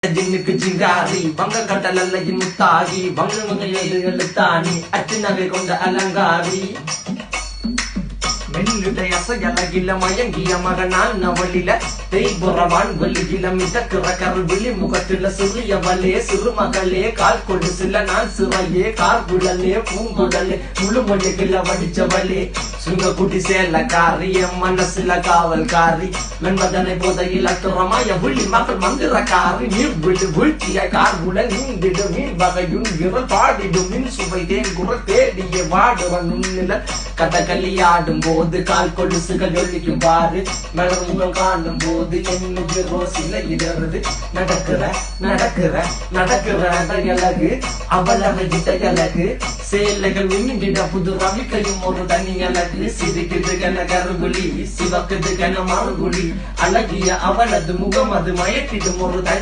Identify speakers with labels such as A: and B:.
A: ஜின்னுக்கு ஜிங்காரி வங்க கடலல்ல முத்தாகி வங்க எழுத்தாணி அச்சு நகை கொண்ட அலங்காரி மெல்லுடைய அசையலகில மயங்கிய மகனான் நவளில தேய்புறவான் வெளியில மிதக்கிற கருவிழி முகத்தில சிறியவளே சிறுமகளே கால் கொடு சில நான் சிறையே கார்குழலே பூங்குடலே முழுமொழிகள வடிச்சவளே சுங்க குட்டி சேலக்காரி என் மனசுல காவல்காரி மென்பதனை போதையில் அத்துறமாய விழி மகள் மந்திரக்காரி நீர் விழு வீழ்ச்சிய கார்குழல் நீந்திடு மீன் வகையுன் விரல் பாடிடும் மின் சுவை தேன் குரல் தேடிய வாடுவன் உன்னில கதகளியாடும் போது கால் கொலுசுகள் ஒழிக்கும் பாரு மலர் முகம் காணும் போது என்னுடைய ரோசில இடருது நடக்கிற நடக்கிற நடக்கிற அழகு அவளகிட்ட அழகு சேலைகள் உமிண்டிட புது ரவிக்கையும் ஒரு தனி அழகு சிரிக்குது கன கருகுலி சிவக்குது கன மறுகுலி அழகிய அவளது முகம் அது மயக்கிடும் ஒரு தனி